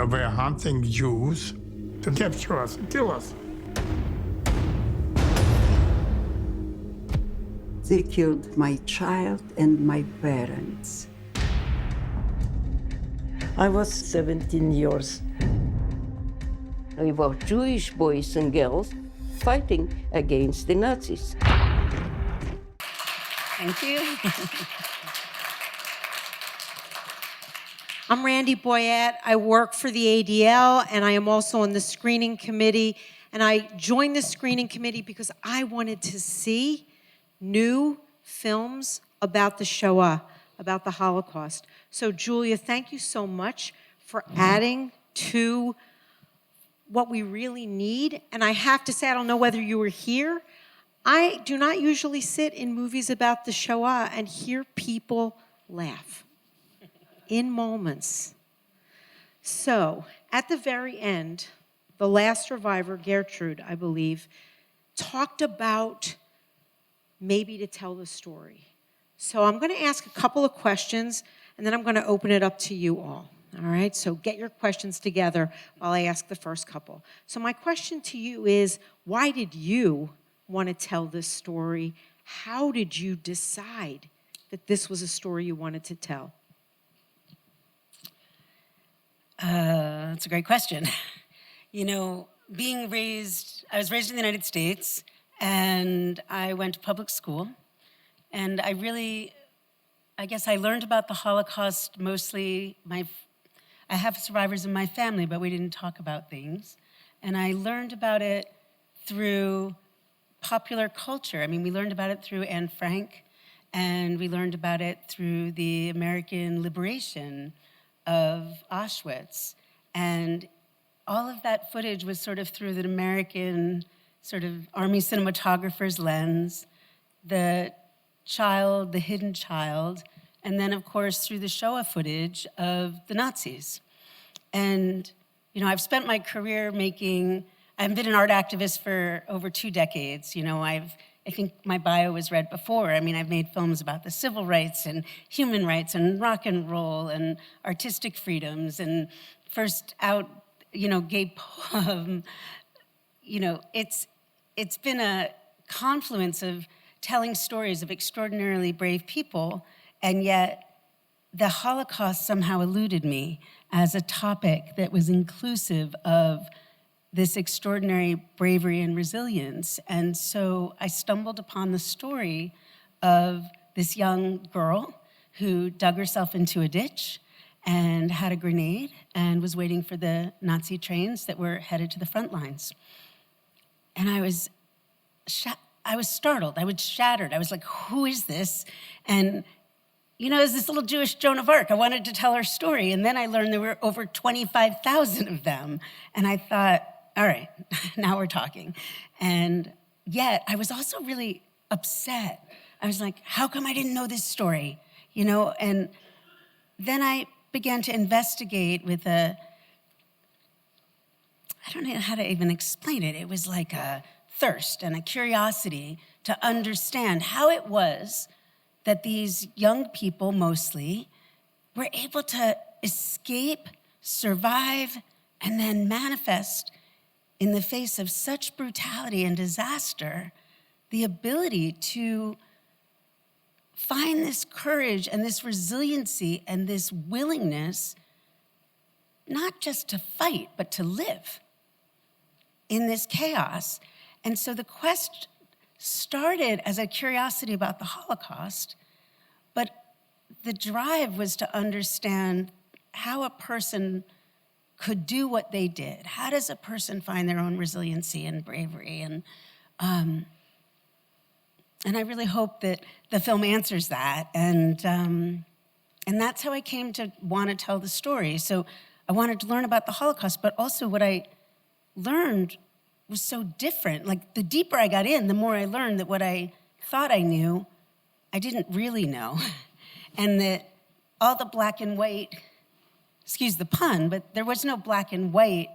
were hunting Jews to capture us and kill us. They killed my child and my parents. I was 17 years. We were Jewish boys and girls fighting against the Nazis. Thank you. I'm Randi Boyette. I work for the ADL, and I am also on the screening committee. And I joined the screening committee because I wanted to see new films about the Shoah, about the Holocaust. So Julia, thank you so much for adding to what we really need. And I have to say, I don't know whether you were here, I do not usually sit in movies about the Shoah and hear people laugh in moments. So at the very end, the last survivor, Gertrude, I believe, talked about maybe to tell the story. So I'm going to ask a couple of questions, and then I'm going to open it up to you all. All right, so get your questions together while I ask the first couple. So my question to you is, why did you want to tell this story? How did you decide that this was a story you wanted to tell? That's a great question. You know, I was raised in the United States, and I went to public school, and I guess I learned about the Holocaust mostly. I have survivors in my family, but we didn't talk about things. And I learned about it through popular culture. I mean, we learned about it through Anne Frank, and we learned about it through the American liberation of Auschwitz. And all of that footage was sort of through the American sort of army cinematographer's lens, the child, the hidden child, and then, of course, through the Shoah footage of the Nazis. And, you know, I've spent my career I've been an art activist for over 2 decades. You know, I think my bio was read before. I mean, I've made films about the civil rights and human rights and rock and roll and artistic freedoms and first out, you know, gay poem. You know, it's been a confluence of telling stories of extraordinarily brave people, and yet the Holocaust somehow eluded me as a topic that was inclusive of this extraordinary bravery and resilience. And so I stumbled upon the story of this young girl who dug herself into a ditch and had a grenade and was waiting for the Nazi trains that were headed to the front lines. And I was startled, I was shattered. I was like, who is this? And you know, as this little Jewish Joan of Arc, I wanted to tell her story. And then I learned there were over 25,000 of them. And I thought, all right, now we're talking. And yet I was also really upset. I was like, how come I didn't know this story? You know, and then I began to investigate with I don't know how to even explain it. It was like a thirst and a curiosity to understand how it was that these young people mostly were able to escape, survive, and then manifest in the face of such brutality and disaster, the ability to find this courage and this resiliency and this willingness, not just to fight, but to live in this chaos. And so the quest started as a curiosity about the Holocaust, but the drive was to understand how a person could do what they did. How does a person find their own resiliency and bravery? And I really hope that the film answers that. And that's how I came to want to tell the story. So I wanted to learn about the Holocaust, but also what I learned was so different. Like, the deeper I got in, the more I learned that what I thought I knew, I didn't really know. And that all the black and white, excuse the pun, but there was no black and white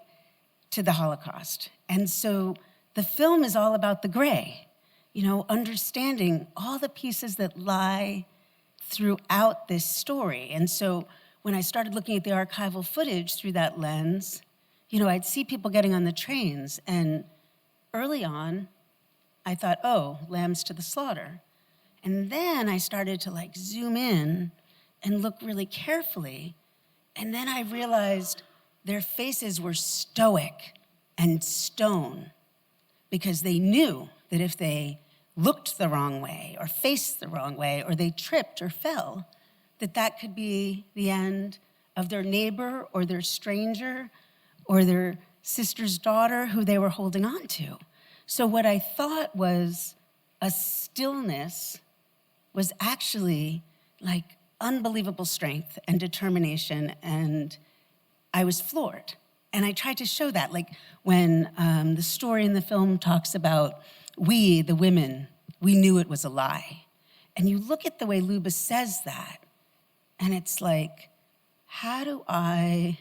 to the Holocaust. And so the film is all about the gray, you know, understanding all the pieces that lie throughout this story. And so when I started looking at the archival footage through that lens, you know, I'd see people getting on the trains, and early on, I thought, oh, lambs to the slaughter. And then I started to like zoom in and look really carefully, and then I realized their faces were stoic and stone because they knew that if they looked the wrong way or faced the wrong way or they tripped or fell, that could be the end of their neighbor or their stranger or their sister's daughter who they were holding on to. So what I thought was a stillness was actually like unbelievable strength and determination, and I was floored. And I tried to show that, like when the story in the film talks about we, the women, we knew it was a lie. And you look at the way Luba says that, and it's like, how do I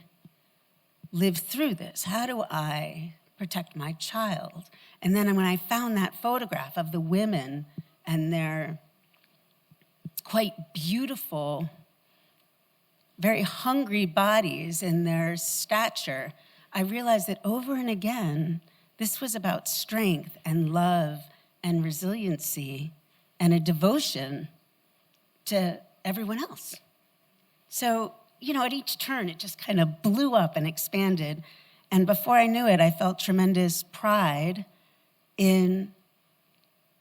live through this? How do I protect my child? And then when I found that photograph of the women and their quite beautiful, very hungry bodies and their stature, I realized that over and again, this was about strength and love and resiliency and a devotion to everyone else. So, you know, at each turn, it just kind of blew up and expanded. And before I knew it, I felt tremendous pride in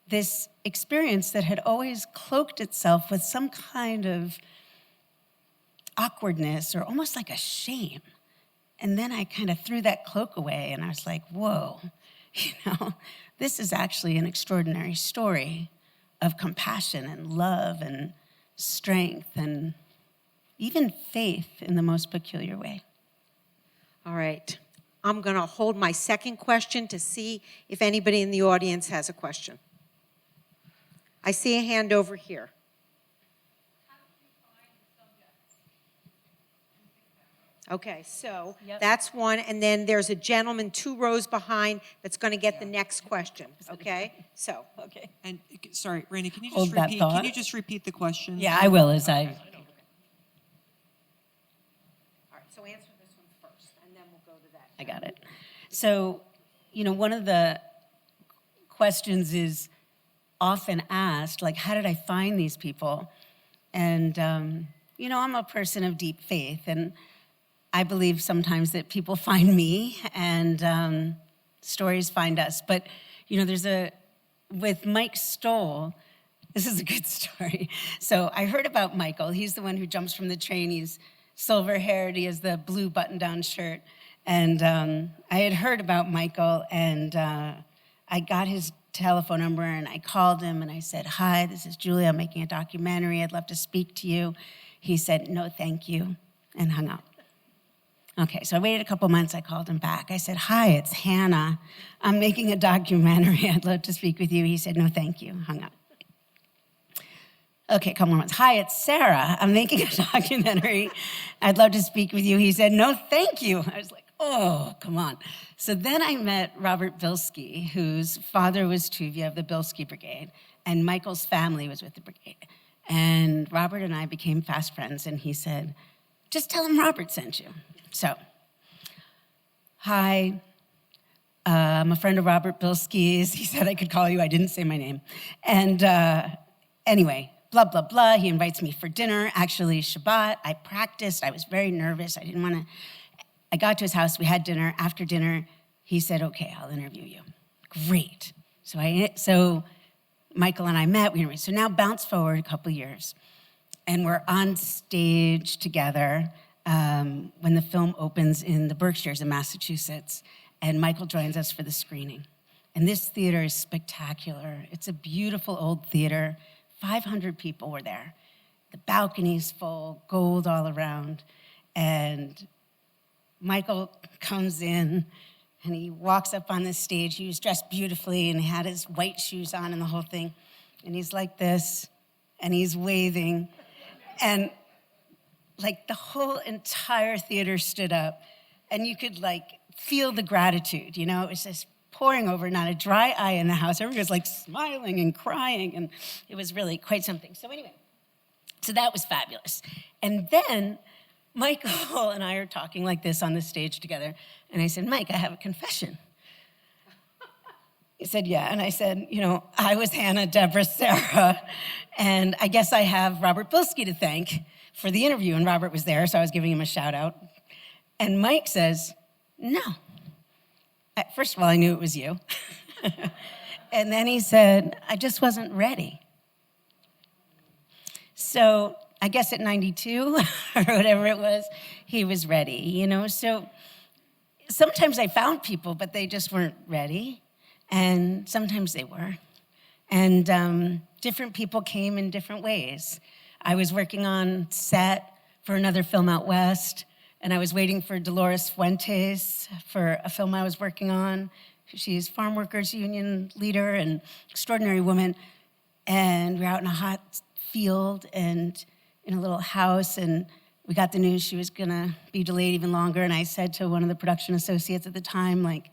this experience that had always cloaked itself with some kind of awkwardness or almost like a shame. And then I kind of threw that cloak away and I was like, whoa, you know, this is actually an extraordinary story of compassion and love and strength and even faith in the most peculiar way. All right. I'm going to hold my second question to see if anybody in the audience has a question. I see a hand over here. Okay, so that's one, and then there's a gentleman 2 rows behind that's going to get the next question. Okay, so Okay. And sorry, Randy, can you Hold just that repeat? thought. Can you just repeat the question? Yeah, I will as I. all right, so answer this one first, and then we'll go to that. I got it. So, you know, one of the questions is often asked, like, how did I find these people? And, you know, I'm a person of deep faith, and I believe sometimes that people find me and stories find us. But, you know, with Mike Stoll, this is a good story. So I heard about Michael. He's the one who jumps from the train. He's silver-haired. He has the blue button-down shirt. And I had heard about Michael, and I got his telephone number, and I called him, and I said, hi, this is Julia. I'm making a documentary. I'd love to speak to you. He said, no, thank you, and hung up. Okay, so I waited a couple months. I called him back. I said, hi, it's Hannah. I'm making a documentary. I'd love to speak with you. He said, no, thank you, hung up. Okay, a couple more months. Hi, it's Sarah. I'm making a documentary. I'd love to speak with you. He said, no, thank you. I was like, oh, come on. So then I met Robert Bilski, whose father was Tuvia of the Bilski Brigade, and Michael's family was with the brigade. And Robert and I became fast friends, and he said, just tell him Robert sent you. So, hi, I'm a friend of Robert Bilski's. He said I could call you. I didn't say my name. And anyway, blah, blah, blah. He invites me for dinner. Actually, Shabbat, I practiced. I was very nervous. I didn't want to. I got to his house. We had dinner. After dinner, he said, okay, I'll interview you. Great. So Michael and I met. We interviewed. So now bounce forward a couple years. And we're on stage together when the film opens in the Berkshires in Massachusetts, and Michael joins us for the screening. And this theater is spectacular. It's a beautiful old theater. 500 people were there. The balcony's full, gold all around. And Michael comes in, and he walks up on the stage. He was dressed beautifully, and he had his white shoes on and the whole thing. And he's like this, and he's waving. And like the whole entire theater stood up, and you could like feel the gratitude, you know? It was just pouring over, not a dry eye in the house. Everybody was like smiling and crying, and it was really quite something. So anyway, so that was fabulous. And then Michael and I are talking like this on the stage together. And I said, Mike, I have a confession. He said, yeah. And I said, I was Hannah, Deborah, Sarah. And I guess I have Robert Bilski to thank for the interview. And Robert was there, so I was giving him a shout out. And Mike says, no. First of all, I knew it was you. And then he said, I just wasn't ready. So I guess at 92 or whatever it was, he was ready, So sometimes I found people, but they just weren't ready. And sometimes they were. And different people came in different ways. I was working on set for another film out west, and I was waiting for Dolores Fuentes for a film I was working on. She's Farm Workers Union leader and extraordinary woman. And we were out in a hot field and in a little house, and we got the news she was gonna be delayed even longer. And I said to one of the production associates at the time, like,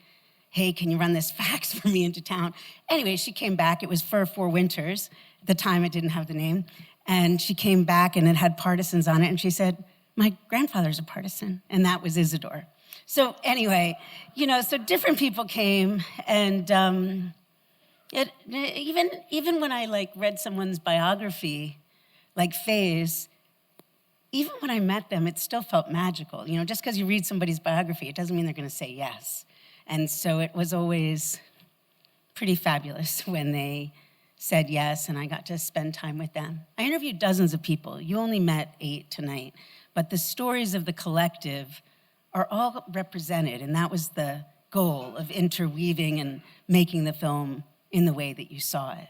hey, can you run this fax for me into town? Anyway, she came back. It was Fur Four Winters. At the time, it didn't have the name. And she came back, and it had partisans on it. And she said, my grandfather's a partisan. And that was Isidore. So anyway, so different people came. And even when I, read someone's biography, like Faye's, even when I met them, it still felt magical. Just because you read somebody's biography, it doesn't mean they're going to say yes. And so it was always pretty fabulous when they said yes, and I got to spend time with them. I interviewed dozens of people. You only met 8 tonight. But the stories of the collective are all represented, and that was the goal of interweaving and making the film in the way that you saw it.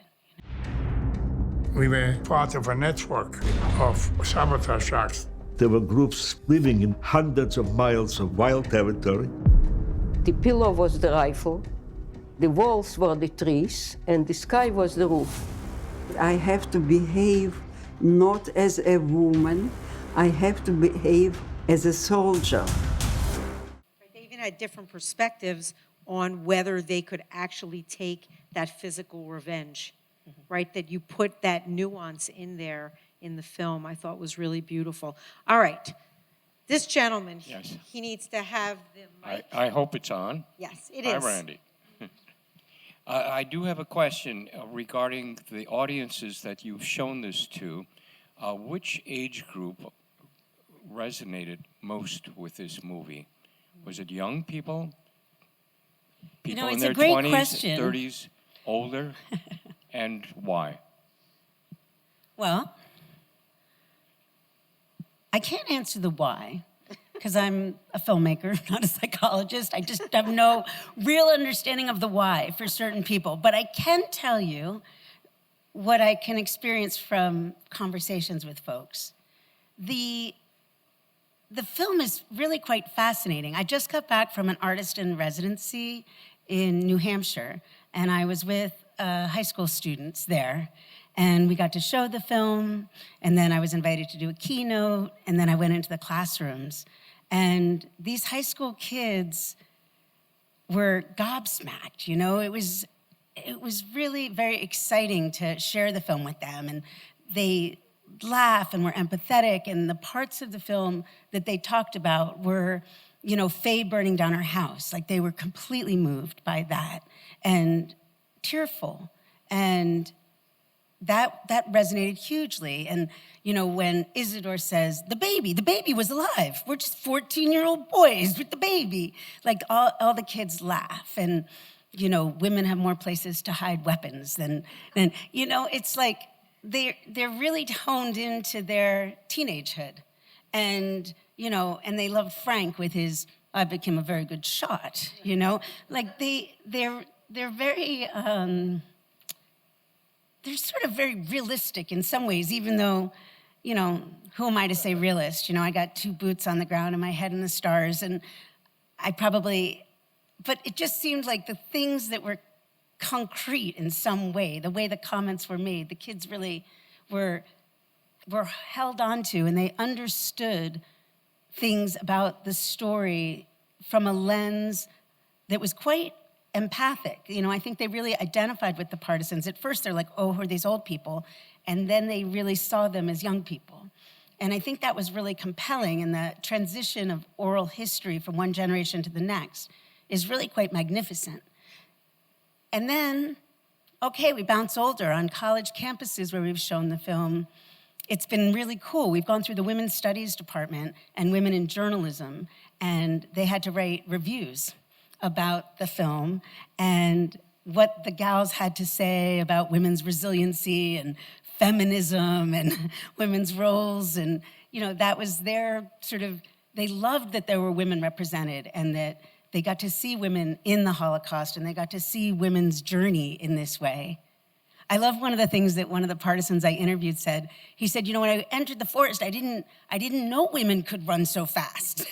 We were part of a network of sabotage acts. There were groups living in hundreds of miles of wild territory. The pillow was the rifle, the walls were the trees, and the sky was the roof. I have to behave not as a woman, I have to behave as a soldier. They even had different perspectives on whether they could actually take that physical revenge, right? That you put that nuance in there in the film, I thought was really beautiful. All right. This gentleman, Yes. he needs to have the mic. I hope it's on. Yes, it is. Hi, Randy. I do have a question regarding the audiences that you've shown this to. Which age group resonated most with this movie? Was it young people? People in it's their a great 20s, question. 30s, older? And why? Well, I can't answer the why, because I'm a filmmaker, not a psychologist. I just have no real understanding of the why for certain people. But I can tell you what I can experience from conversations with folks. The film is really quite fascinating. I just got back from an artist in residency in New Hampshire, and I was with high school students there. And we got to show the film, and then I was invited to do a keynote, and then I went into the classrooms. And these high school kids were gobsmacked, It was really very exciting to share the film with them, and they laugh and were empathetic, and the parts of the film that they talked about were, Faye burning down her house. Like, they were completely moved by that and tearful. And that resonated hugely. And, when Isidore says, the baby was alive. We're just 14-year-old boys with the baby. Like, all the kids laugh. And, women have more places to hide weapons than it's like they're really honed into their teenagehood. And, and they love Frank with his, I became a very good shot, Like, they're very... they're sort of very realistic in some ways, even though, who am I to say realist? I got 2 boots on the ground and my head in the stars, and but it just seemed like the things that were concrete in some way, the way the comments were made, the kids really were held onto, and they understood things about the story from a lens that was quite empathic. I think they really identified with the partisans. At first, they're like, oh, who are these old people? And then they really saw them as young people. And I think that was really compelling, and the transition of oral history from one generation to the next is really quite magnificent. And then, okay, we bounce older on college campuses where we've shown the film. It's been really cool. We've gone through the Women's Studies Department and Women in Journalism, and they had to write reviews about the film and what the gals had to say about women's resiliency and feminism and women's roles. And, that was their sort of, they loved that there were women represented and that they got to see women in the Holocaust and they got to see women's journey in this way. I love one of the things that one of the partisans I interviewed said. He said, when I entered the forest, I didn't know women could run so fast,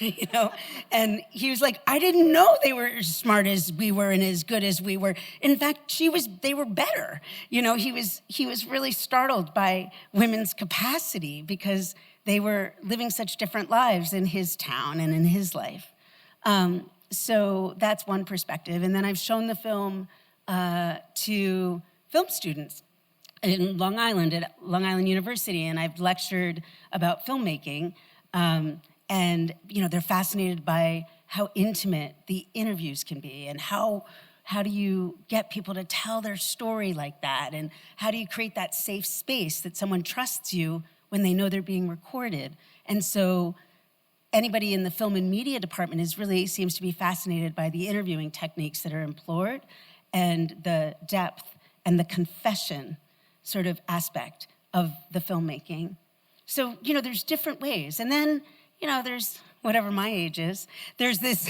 And he was like, I didn't know they were as smart as we were and as good as we were. In fact, they were better. He was really startled by women's capacity because they were living such different lives in his town and in his life. So that's one perspective. And then I've shown the film to film students in Long Island, at Long Island University, and I've lectured about filmmaking. And, they're fascinated by how intimate the interviews can be and how do you get people to tell their story like that? And how do you create that safe space that someone trusts you when they know they're being recorded? And so anybody in the film and media department seems to be fascinated by the interviewing techniques that are employed and the depth and the confession sort of aspect of the filmmaking. So, there's different ways. And then, there's whatever my age is, there's this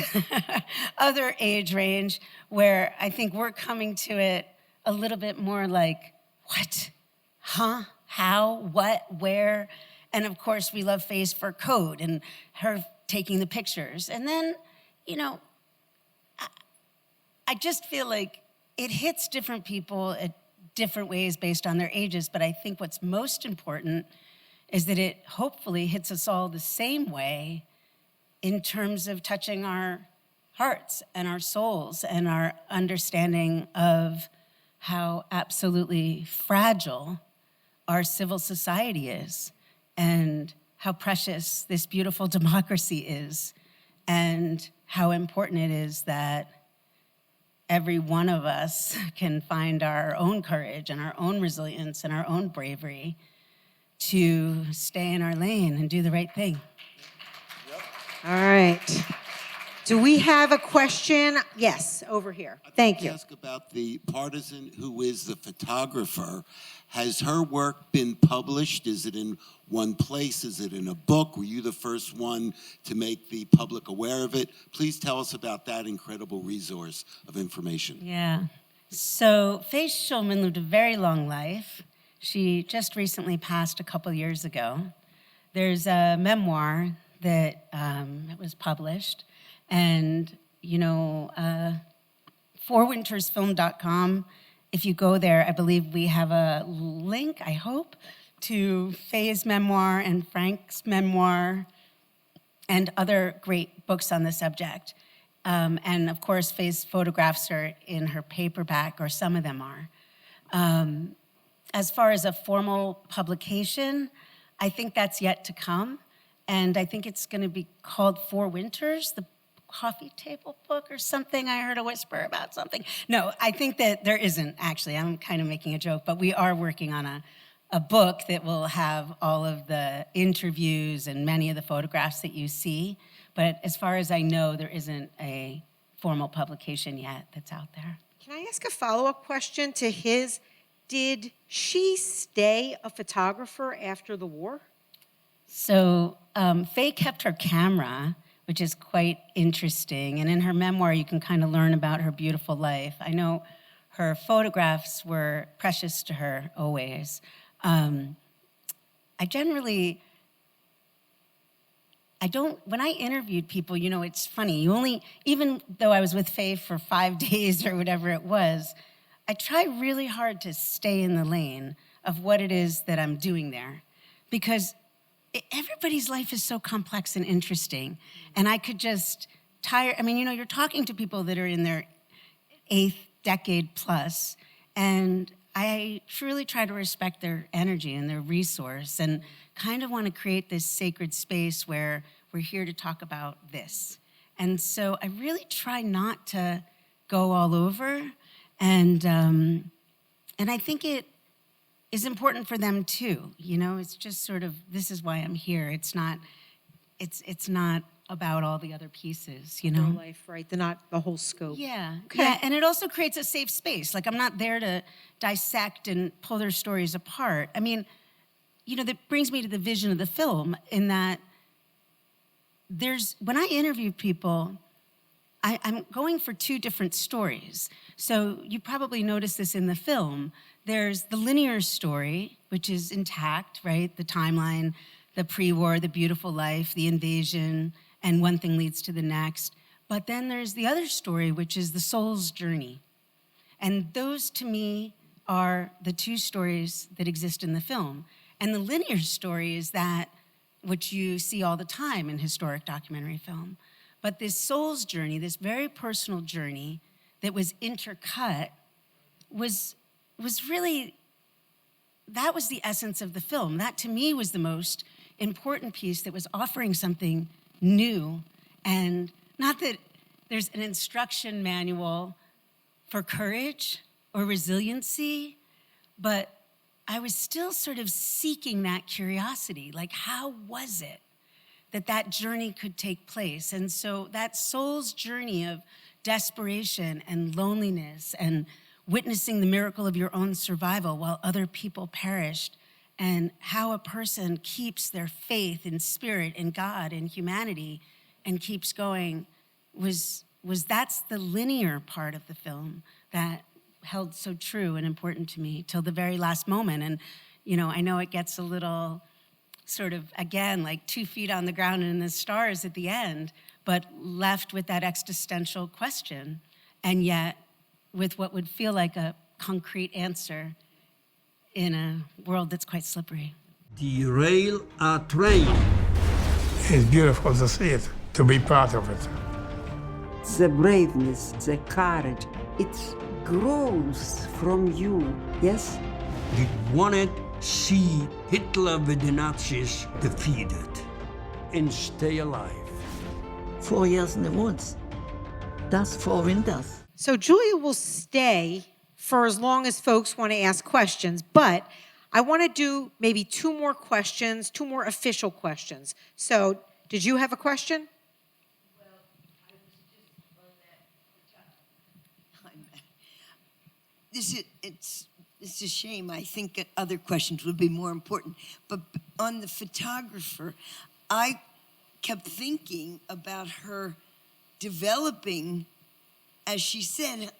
other age range where I think we're coming to it a little bit more like, what? Huh? How? What? Where? And of course, we love Faye's for code and her taking the pictures. And then, I just feel like it hits different people at different ways based on their ages, but I think what's most important is that it hopefully hits us all the same way in terms of touching our hearts and our souls and our understanding of how absolutely fragile our civil society is and how precious this beautiful democracy is and how important it is that every one of us can find our own courage and our own resilience and our own bravery to stay in our lane and do the right thing. All right. Do we have a question? Yes, over here. Thank you. Ask about the partisan who is the photographer. Has her work been published? Is it in one place? Is it in a book? Were you the first one to make the public aware of it? Please tell us about that incredible resource of information. Yeah. So Faye Schulman lived a very long life. She just recently passed a couple years ago. There's a memoir that was published. And, forwintersfilm.com, if you go there, I believe we have a link, I hope, to Faye's memoir and Frank's memoir and other great books on the subject. And of course, Faye's photographs are in her paperback, or some of them are. As far as a formal publication, I think that's yet to come. And I think it's going to be called Four Winters, the coffee table book or something. I heard a whisper about something. No, I think that there isn't, actually. I'm kind of making a joke, but we are working on a book that will have all of the interviews and many of the photographs that you see. But as far as I know, there isn't a formal publication yet that's out there. Can I ask a follow-up question to his? Did she stay a photographer after the war? So Faye kept her camera, which is quite interesting. And in her memoir, you can kind of learn about her beautiful life. I know her photographs were precious to her always. When I interviewed people, it's funny, even though I was with Faye for 5 days or whatever it was, I try really hard to stay in the lane of what it is that I'm doing there. Because everybody's life is so complex and interesting. And I could just you're talking to people that are in their 8th decade plus, and I truly try to respect their energy and their resource and kind of want to create this sacred space where we're here to talk about this. And so I really try not to go all over. And I think it is important for them too. You know, it's just sort of, this is why I'm here. It's not about all the other pieces, you know? Their life, right? They're not the whole scope. Yeah. Okay. Yeah, and it also creates a safe space. Like, I'm not there to dissect and pull their stories apart. I mean, you know, that brings me to the vision of the film in that when I interview people, I'm going for two different stories. So you probably noticed this in the film. There's the linear story, which is intact, right? The timeline, the pre-war, the beautiful life, the invasion, and one thing leads to the next. But then there's the other story, which is the soul's journey. And those, to me, are the two stories that exist in the film. And the linear story is that which you see all the time in historic documentary film. But this soul's journey, this very personal journey that was intercut, was really, that was the essence of the film. That, to me, was the most important piece that was offering something new. And not that there's an instruction manual for courage or resiliency, but I was still sort of seeking that curiosity. Like, how was it that journey could take place? And so that soul's journey of desperation and loneliness and witnessing the miracle of your own survival while other people perished, and how a person keeps their faith and spirit in God and humanity and keeps going that's the linear part of the film that held so true and important to me till the very last moment. And, you know, I know it gets a little sort of, again, like 2 feet on the ground and in the stars at the end, but left with that existential question, and yet with what would feel like a concrete answer in a world that's quite slippery. Derail a train. It's beautiful to see it, to be part of it. The braveness, the courage, it grows from you, yes? We wanted to see Hitler with the Nazis defeated and stay alive. 4 years in the woods. That's 4 winters. So Julia will stay for as long as folks want to ask questions, but I want to do maybe 2 more questions, 2 more official questions. So, did you have a question? Well, I was just on that. It's a shame. I think that other questions would be more important. But on the photographer, I kept thinking about her developing, as she said,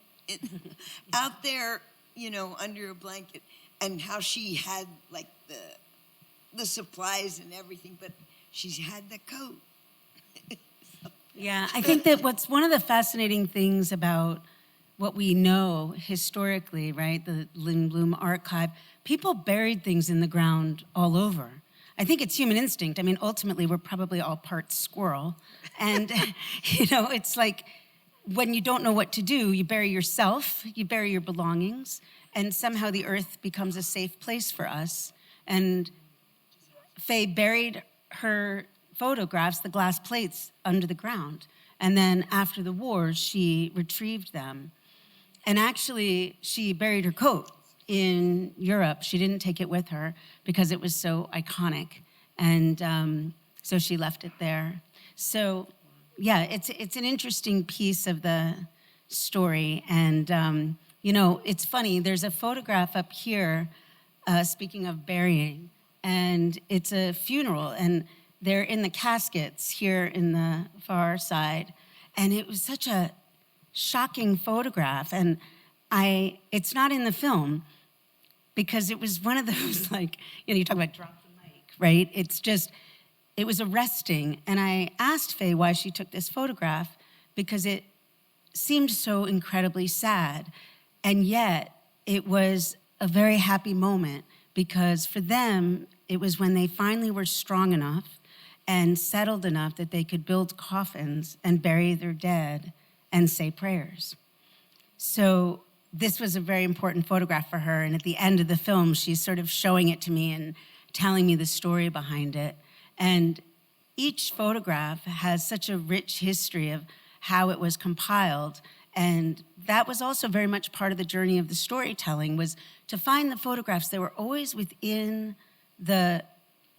out there, you know, under a blanket, and how she had like the supplies and everything, but she's had the coat. Yeah, I think that what's one of the fascinating things about what we know historically, right, the Lindblom archive, people buried things in the ground all over. I think it's human instinct. I mean, ultimately, we're probably all part squirrel. And, you know, it's like when you don't know what to do, you bury yourself, you bury your belongings, and somehow the earth becomes a safe place for us. And Faye buried her photographs, the glass plates, under the ground. And then after the war, she retrieved them. And actually, she buried her coat in Europe. She didn't take it with her because it was so iconic. And so she left it there. So yeah, it's an interesting piece of the story. And, you know, it's funny, there's a photograph up here, speaking of burying, and it's a funeral, and they're in the caskets here in the far side. And it was such a shocking photograph. And it's not in the film because it was one of those, like, you know, you talk about drop the mic, right? It was arresting. And I asked Faye why she took this photograph because it seemed so incredibly sad. And yet it was a very happy moment because for them, it was when they finally were strong enough and settled enough that they could build coffins and bury their dead and say prayers. So this was a very important photograph for her. And at the end of the film, she's sort of showing it to me and telling me the story behind it. And each photograph has such a rich history of how it was compiled. And that was also very much part of the journey of the storytelling, was to find the photographs that were always within the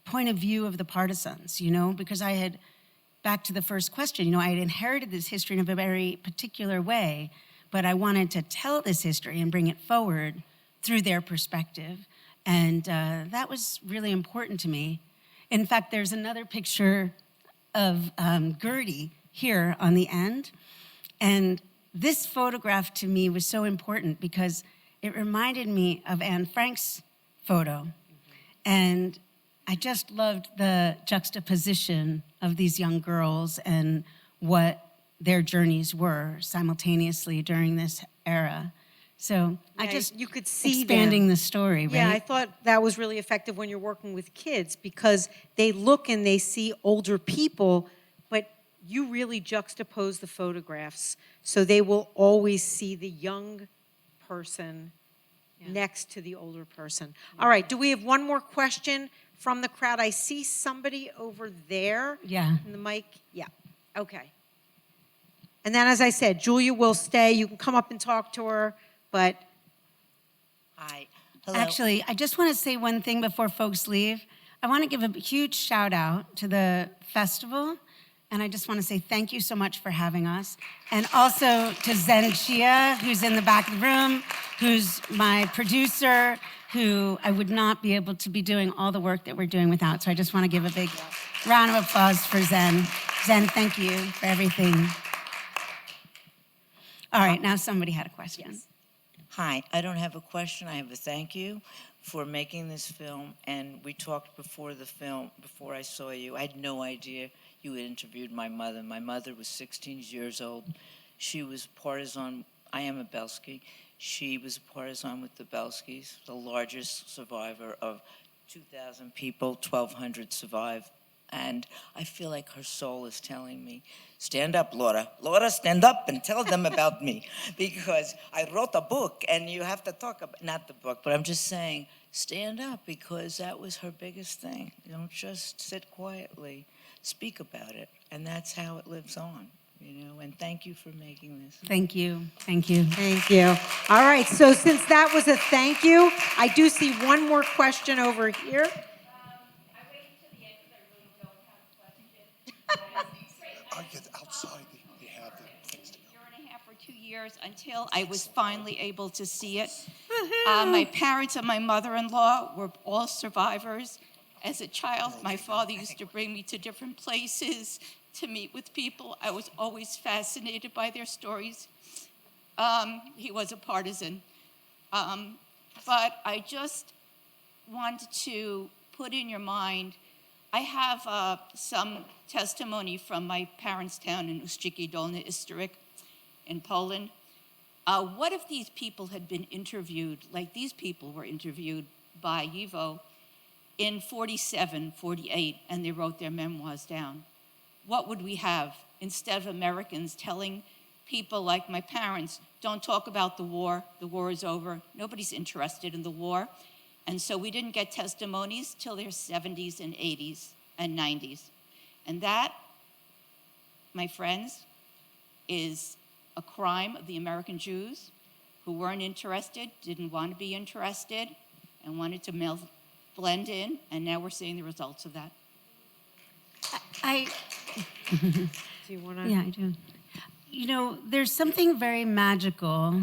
point of view of the partisans, you know, because I had, back to the first question, you know, I had inherited this history in a very particular way, but I wanted to tell this history and bring it forward through their perspective. And that was really important to me. In fact, there's another picture of Gertie here on the end. And this photograph to me was so important because it reminded me of Anne Frank's photo. And I just loved the juxtaposition of these young girls and what their journeys were simultaneously during this era. So I just, you could see expanding them. The story, right? Yeah, I thought that was really effective when you're working with kids because they look and they see older people, but you really juxtapose the photographs so they will always see the young person next to the older person. All right, do we have one more question from the crowd? I see somebody over there. Yeah. In the mic. Yeah, okay. And then, as I said, Julia will stay. You can come up and talk to her, but... Hi. Hello. Actually, I just want to say one thing before folks leave. I want to give a huge shout out to the festival, and I just want to say thank you so much for having us. And also to Zen Chia, who's in the back of the room, who's my producer, who I would not be able to be doing all the work that we're doing without. So I just want to give a big round of applause for Zen. Zen, thank you for everything. All right, now somebody had a question. Yes. Hi, I don't have a question. I have a thank you for making this film. And we talked before the film, before I saw you. I had no idea you had interviewed my mother. My mother was 16 years old. She was partisan. I am a Belsky. She was a partisan with the Belskys, the largest survivor of 2,000 people, 1,200 survived. And I feel like her soul is telling me, stand up, Laura. Laura, stand up and tell them about me. Because I wrote a book and you have to talk about, not the book, but I'm just saying, stand up because that was her biggest thing. You don't just sit quietly, speak about it. And that's how it lives on, you know, and thank you for making this. Thank you, thank you. Thank you. All right, so since that was a thank you, I do see one more question over here. I get outside, they have the things to go. Year and a half or 2 years until I was finally able to see it. My parents and my mother-in-law were all survivors. As a child, my father used to bring me to different places to meet with people. I was always fascinated by their stories. He was a partisan. But I just wanted to put in your mind, I have some testimony from my parents' town in Ustrzyki Dolny Istoryk in Poland. What if these people had been interviewed, like these people were interviewed by Yivo in 47, 48, and they wrote their memoirs down? What would we have instead of Americans telling people like my parents, don't talk about the war is over, nobody's interested in the war. And so we didn't get testimonies till their 70s and 80s and 90s. And that, my friends, is a crime of the American Jews who weren't interested, didn't want to be interested, and wanted to blend in, and now we're seeing the results of that. Do you want to? Yeah, I do. You know, there's something very magical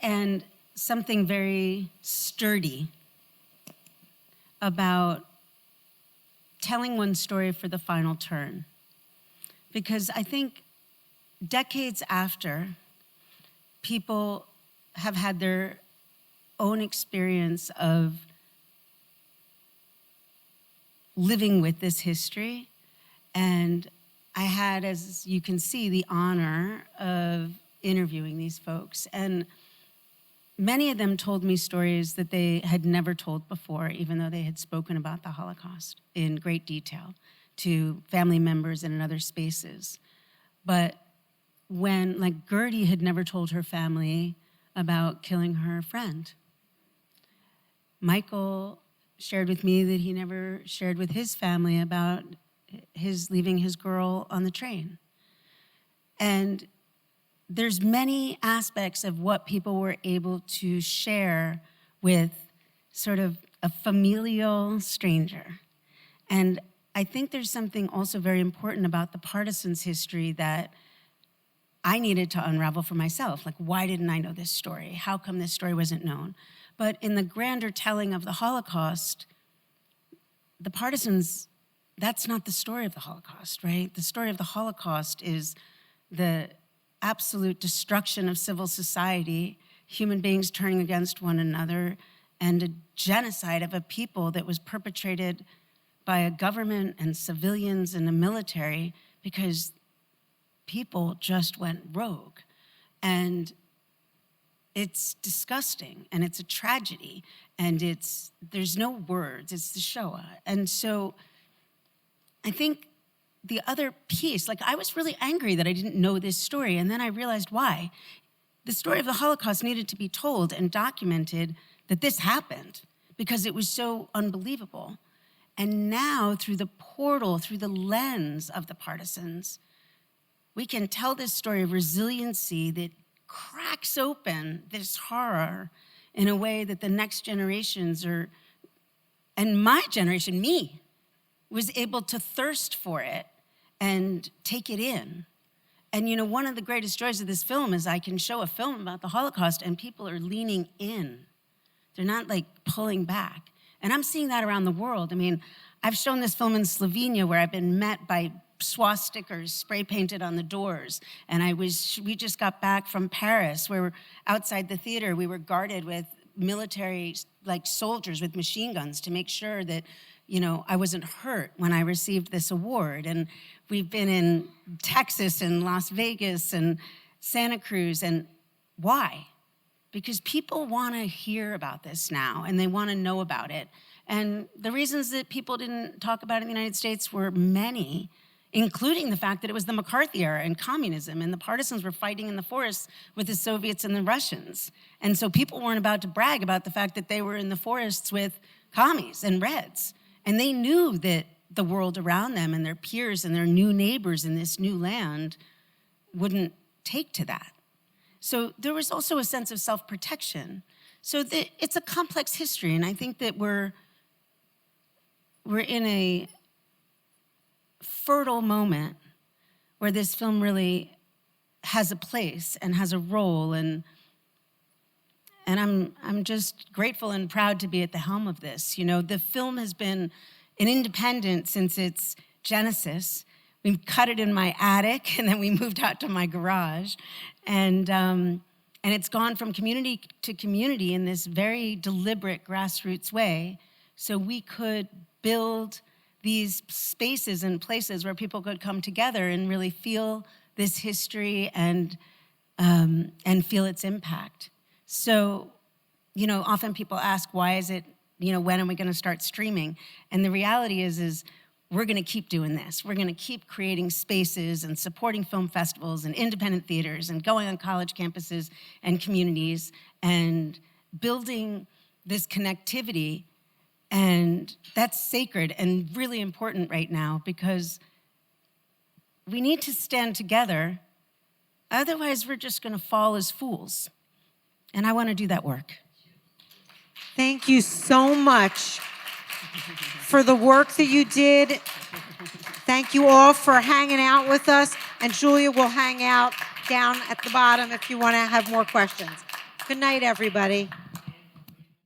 and something very sturdy about telling one story for the final turn. Because I think decades after, people have had their own experience of living with this history. And I had, as you can see, the honor of interviewing these folks. And many of them told me stories that they had never told before, even though they had spoken about the Holocaust in great detail to family members and in other spaces. But when, like Gertie had never told her family about killing her friend. Michael shared with me that he never shared with his family about his leaving his girl on the train. And there's many aspects of what people were able to share with sort of a familial stranger. And I think there's something also very important about the partisans' history that I needed to unravel for myself. Like, why didn't I know this story? How come this story wasn't known? But in the grander telling of the Holocaust, the partisans, that's not the story of the Holocaust, right? The story of the Holocaust is the absolute destruction of civil society, human beings turning against one another, and a genocide of a people that was perpetrated by a government and civilians and the military because people just went rogue. And it's disgusting, and it's a tragedy, and there's no words, it's the Shoah. And so I think the other piece, like, I was really angry that I didn't know this story, and then I realized why. The story of the Holocaust needed to be told and documented, that this happened, because it was so unbelievable. And now, through the portal, through the lens of the partisans, we can tell this story of resiliency that cracks open this horror in a way that the next generations are, and my generation, me, was able to thirst for it and take it in. And you know, one of the greatest joys of this film is I can show a film about the Holocaust and people are leaning in. They're not like pulling back. And I'm seeing that around the world. I mean, I've shown this film in Slovenia where I've been met by swastikas spray painted on the doors. And we just got back from Paris where outside the theater, we were guarded with military, like soldiers with machine guns to make sure that, you know, I wasn't hurt when I received this award. And we've been in Texas and Las Vegas and Santa Cruz. And why? Because people want to hear about this now and they want to know about it. And the reasons that people didn't talk about it in the United States were many, including the fact that it was the McCarthy era and communism, and the partisans were fighting in the forests with the Soviets and the Russians. And so people weren't about to brag about the fact that they were in the forests with commies and Reds. And they knew that the world around them and their peers and their new neighbors in this new land wouldn't take to that. So there was also a sense of self-protection. So it's a complex history, and I think that we're in a fertile moment where this film really has a place and has a role, and I'm just grateful and proud to be at the helm of this. You know, the film has been an independent since its genesis. We cut it in my attic, and then we moved out to my garage, and it's gone from community to community in this very deliberate grassroots way, so we could build these spaces and places where people could come together and really feel this history and feel its impact. So, you know, often people ask, why is it, you know, when are we going to start streaming? And the reality is we're going to keep doing this. We're going to keep creating spaces and supporting film festivals and independent theaters and going on college campuses and communities and building this connectivity. And that's sacred and really important right now because we need to stand together. Otherwise, we're just going to fall as fools. And I want to do that work. Thank you so much for the work that you did. Thank you all for hanging out with us. And Julia will hang out down at the bottom if you want to have more questions. Good night, everybody.